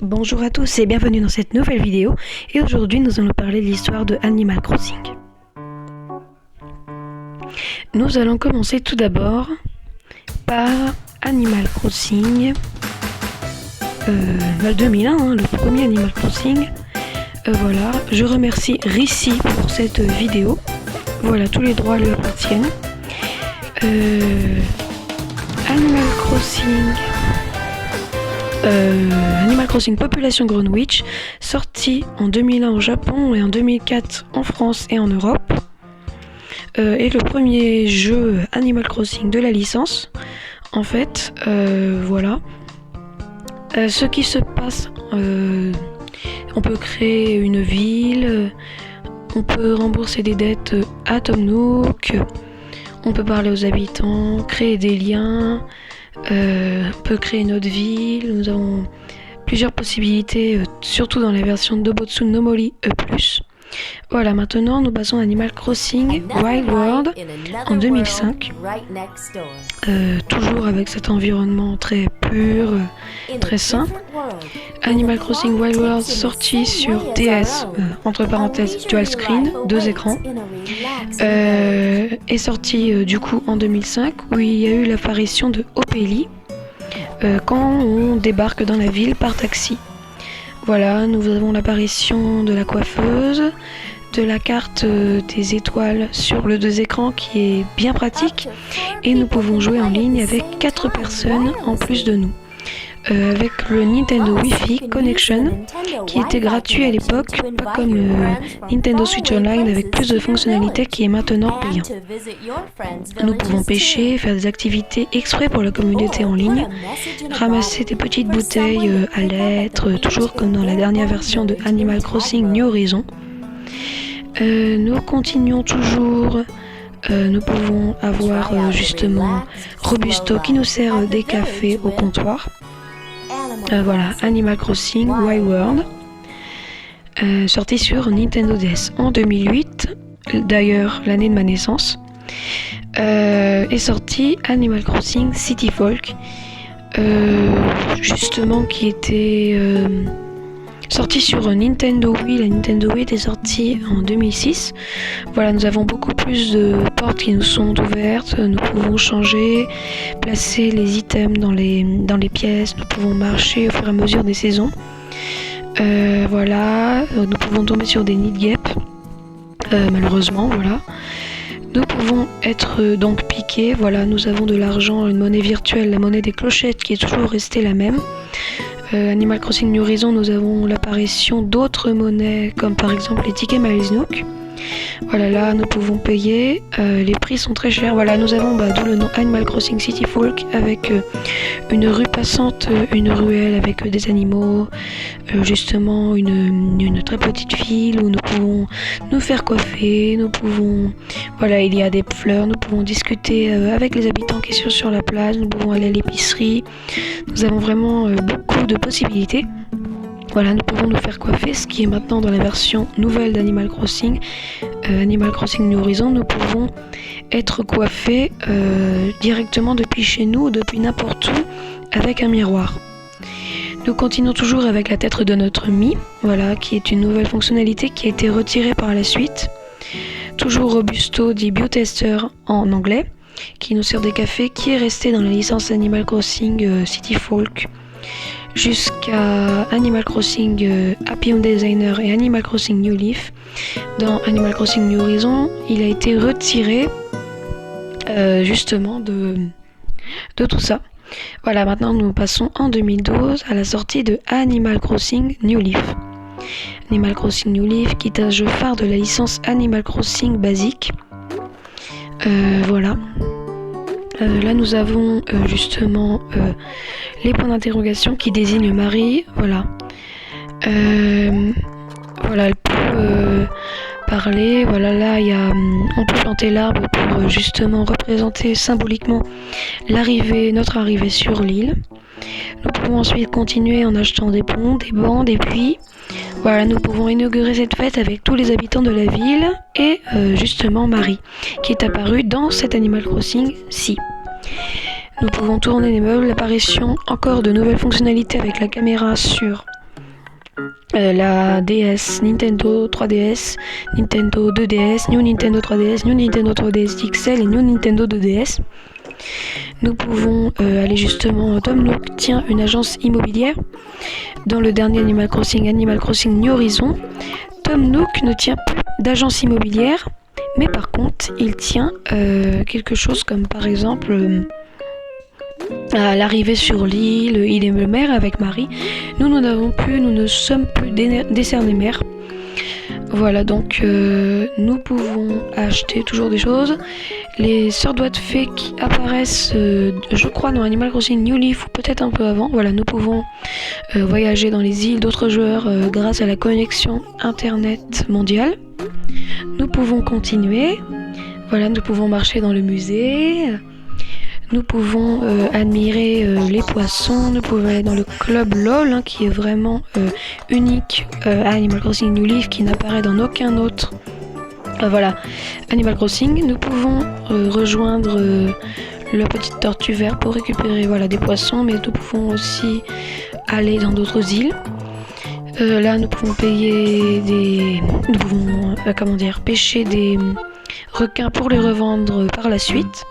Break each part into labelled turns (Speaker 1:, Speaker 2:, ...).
Speaker 1: Bonjour à tous et bienvenue dans cette nouvelle vidéo. Et aujourd'hui nous allons parler de l'histoire de Animal Crossing. Nous allons commencer tout d'abord par Animal Crossing 2001, le premier Animal Crossing. Voilà, je remercie Rissi pour cette vidéo. Voilà, tous les droits lui appartiennent. Animal Crossing Population Greenwich, sorti en 2001 au Japon et en 2004 en France et en Europe, est le premier jeu Animal Crossing de la licence. En fait, voilà. Ce qui se passe, on peut créer une ville, on peut rembourser des dettes à Tom Nook, on peut parler aux habitants, créer des liens. On peut créer notre ville. Nous avons plusieurs possibilités, surtout dans la version Dobotsu no Mori E+. Voilà, maintenant nous passons à Animal Crossing Wild World en 2005. Toujours avec cet environnement très pur, très sain. Animal Crossing Wild World sorti sur DS, entre parenthèses dual screen, 2 écrans, est sorti du coup en 2005, où il y a eu l'apparition de Opeli quand on débarque dans la ville par taxi. Voilà, nous avons l'apparition de la coiffeuse, de la carte des étoiles sur le 2 écrans qui est bien pratique, et nous pouvons jouer en ligne avec 4 personnes en plus de nous. Avec le Nintendo Wi-Fi Connection qui était gratuit à l'époque, pas comme le Nintendo Switch Online avec plus de fonctionnalités qui est maintenant payant. Nous pouvons pêcher, faire des activités exprès pour la communauté en ligne, ramasser des petites bouteilles à lettres, toujours comme dans la dernière version de Animal Crossing New Horizons. Nous continuons toujours. Nous pouvons avoir justement Robusto qui nous sert des cafés au comptoir. Voilà, Animal Crossing Wild World, sorti sur Nintendo DS en 2008, d'ailleurs l'année de ma naissance, est sorti Animal Crossing City Folk, justement qui était sorti sur Nintendo Wii. La Nintendo Wii était sortie en 2006. Voilà, nous avons beaucoup plus de portes qui nous sont ouvertes. Nous pouvons changer, placer les items dans les pièces. Nous pouvons marcher au fur et à mesure des saisons. Voilà, nous pouvons tomber sur des nids de guêpes. Malheureusement, voilà. Nous pouvons être donc piqués. Voilà, nous avons de l'argent, une monnaie virtuelle, la monnaie des clochettes qui est toujours restée la même. Animal Crossing New Horizons, nous avons l'apparition d'autres monnaies comme par exemple les tickets Miles Nook. Voilà, là nous pouvons payer, les prix sont très chers. Voilà, nous avons d'où le nom Animal Crossing City Folk avec une rue passante, une ruelle avec des animaux, justement une très petite ville où nous pouvons nous faire coiffer, nous pouvons, voilà, il y a des fleurs, nous pouvons discuter avec les habitants qui sont sur la place, nous pouvons aller à l'épicerie. Nous avons vraiment beaucoup de possibilités. Voilà, nous pouvons nous faire coiffer, ce qui est maintenant dans la version nouvelle d'Animal Crossing, Animal Crossing New Horizons. Nous pouvons être coiffés directement depuis chez nous, depuis n'importe où, avec un miroir. Nous continuons toujours avec la tête de notre Mi, voilà, qui est une nouvelle fonctionnalité qui a été retirée par la suite. Toujours Robusto dit Biotester en anglais, qui nous sert des cafés, qui est resté dans la licence Animal Crossing City Folk jusqu'à Animal Crossing Happy Home Designer et Animal Crossing New Leaf. Dans Animal Crossing New Horizons, il a été retiré justement de tout ça. Voilà, maintenant nous passons en 2012 à la sortie de Animal Crossing New Leaf. Animal Crossing New Leaf qui est un jeu phare de la licence Animal Crossing basique. Voilà. Là nous avons justement les points d'interrogation qui désignent Marie. Voilà. Voilà, elle peut parler. Voilà, là on peut planter l'arbre pour justement représenter symboliquement notre arrivée sur l'île. Nous pouvons ensuite continuer en achetant des ponts, des bancs, des puits. Voilà, nous pouvons inaugurer cette fête avec tous les habitants de la ville et justement Marie, qui est apparue dans cet Animal Crossing-ci. Nous pouvons tourner les meubles, l'apparition encore de nouvelles fonctionnalités avec la caméra sur la DS, Nintendo 3DS, Nintendo 2DS, New Nintendo 3DS, New Nintendo 3DS XL et New Nintendo 2DS. Nous pouvons aller justement, Tom Nook tient une agence immobilière. Dans le dernier Animal Crossing New Horizon, Tom Nook ne tient plus d'agence immobilière, mais par contre, il tient quelque chose comme par exemple à l'arrivée sur l'île, il est le maire avec Marie. Nous ne sommes plus décernés maires. Voilà, donc nous pouvons acheter toujours des choses. Les sœurs doigts de fée qui apparaissent, je crois, dans Animal Crossing New Leaf ou peut-être un peu avant. Voilà, nous pouvons voyager dans les îles d'autres joueurs grâce à la connexion internet mondiale. Nous pouvons continuer. Voilà, nous pouvons marcher dans le musée. Nous pouvons admirer les poissons, nous pouvons aller dans le club LOL qui est vraiment unique à Animal Crossing New Leaf, qui n'apparaît dans aucun autre voilà, Animal Crossing. Nous pouvons rejoindre la petite tortue verte pour récupérer voilà, des poissons, mais nous pouvons aussi aller dans d'autres îles. Là nous pouvons pêcher des requins pour les revendre par la suite.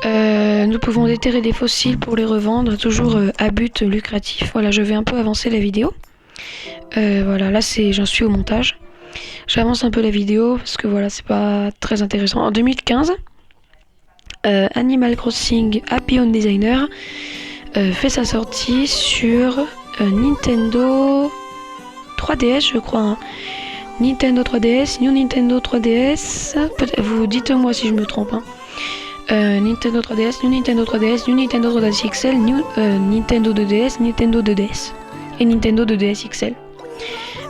Speaker 1: Nous pouvons déterrer des fossiles pour les revendre, toujours à but lucratif. Voilà, je vais un peu avancer la vidéo. Voilà, là j'en suis au montage. J'avance un peu la vidéo parce que voilà, c'est pas très intéressant. En 2015, Animal Crossing Happy Home Designer fait sa sortie sur Nintendo 3DS, je crois. Hein. Nintendo 3DS, New Nintendo 3DS. Vous dites-moi si je me trompe. Hein. Nintendo 3DS, New Nintendo 3DS, New Nintendo 3DS XL, Nintendo 2DS, Nintendo 2DS et Nintendo 2DS XL.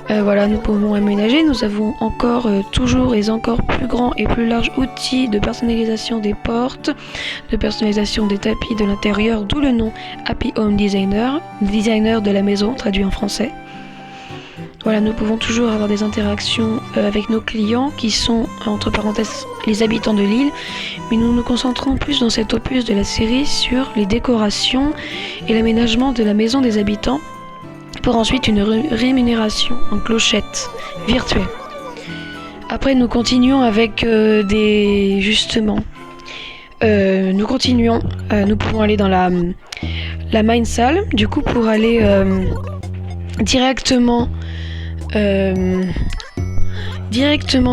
Speaker 1: Voilà, nous pouvons aménager. Nous avons encore toujours et encore plus grand et plus large outil de personnalisation des portes, de personnalisation des tapis de l'intérieur, d'où le nom Happy Home Designer, designer de la maison traduit en français. Voilà, nous pouvons toujours avoir des interactions avec nos clients qui sont, entre parenthèses, les habitants de l'île. Mais nous nous concentrons plus dans cet opus de la série sur les décorations et l'aménagement de la maison des habitants pour ensuite une rémunération en clochette virtuelle. Après, nous continuons avec justement, nous pouvons aller dans la mine salle, du coup, pour aller directement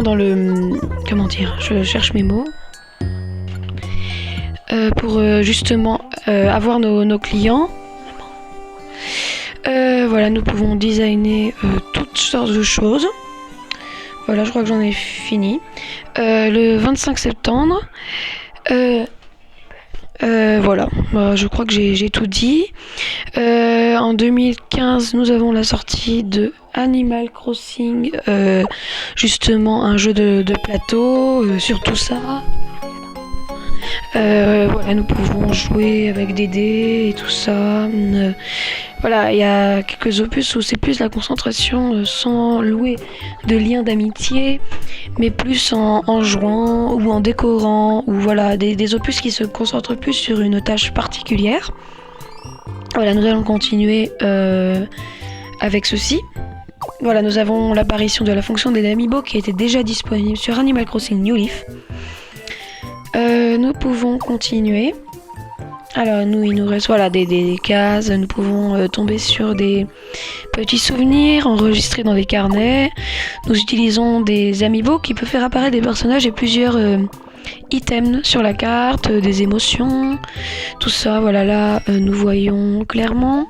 Speaker 1: dans le... Comment dire ? Je cherche mes mots. Pour justement avoir nos clients. Voilà, nous pouvons designer toutes sortes de choses. Voilà, je crois que j'en ai fini. Le 25 septembre, voilà, je crois que j'ai tout dit. En 2015, nous avons la sortie de Animal Crossing, justement un jeu de plateau, sur tout ça. Voilà, nous pouvons jouer avec des dés et tout ça. Voilà, il y a quelques opus où c'est plus la concentration sans louer de liens d'amitié, mais plus en jouant ou en décorant, ou voilà, des opus qui se concentrent plus sur une tâche particulière. Voilà, nous allons continuer avec ceci. Voilà, nous avons l'apparition de la fonction des amiibo qui était déjà disponible sur Animal Crossing New Leaf. Nous pouvons continuer. Alors il nous reste voilà, des cases, nous pouvons tomber sur des petits souvenirs enregistrés dans des carnets. Nous utilisons des amiibo qui peuvent faire apparaître des personnages et plusieurs items sur la carte, des émotions, tout ça. Voilà, là nous voyons clairement.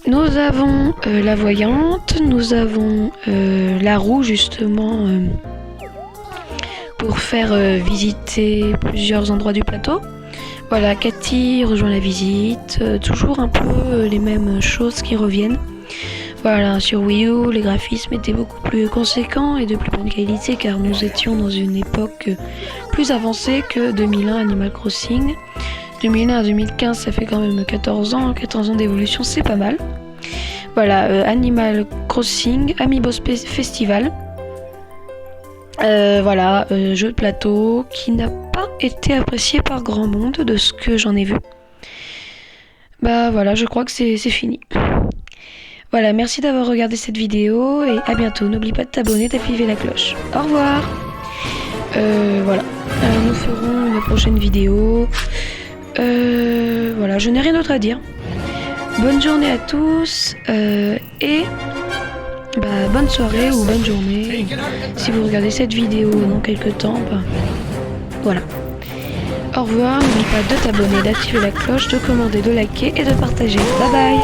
Speaker 1: Nous avons la voyante, nous avons la roue justement pour faire visiter plusieurs endroits du plateau. Voilà, Cathy rejoint la visite, toujours un peu les mêmes choses qui reviennent. Voilà, sur Wii U, les graphismes étaient beaucoup plus conséquents et de plus bonne qualité car nous étions dans une époque plus avancée que 2001 Animal Crossing. 2001 à 2015, ça fait quand même 14 ans d'évolution, c'est pas mal. Voilà, Animal Crossing, Amiibo Festival. Voilà, jeu de plateau qui n'a pas été apprécié par grand monde de ce que j'en ai vu. Bah voilà, je crois que c'est fini. Voilà, merci d'avoir regardé cette vidéo et à bientôt. N'oublie pas de t'abonner, d'activer la cloche. Au revoir. Voilà. Nous ferons une prochaine vidéo. Voilà, je n'ai rien d'autre à dire. Bonne journée à tous et bonne soirée ou bonne journée. Si vous regardez cette vidéo dans quelques temps, voilà. Au revoir, n'oublie pas de t'abonner, d'activer la cloche, de commander, de liker et de partager. Bye bye.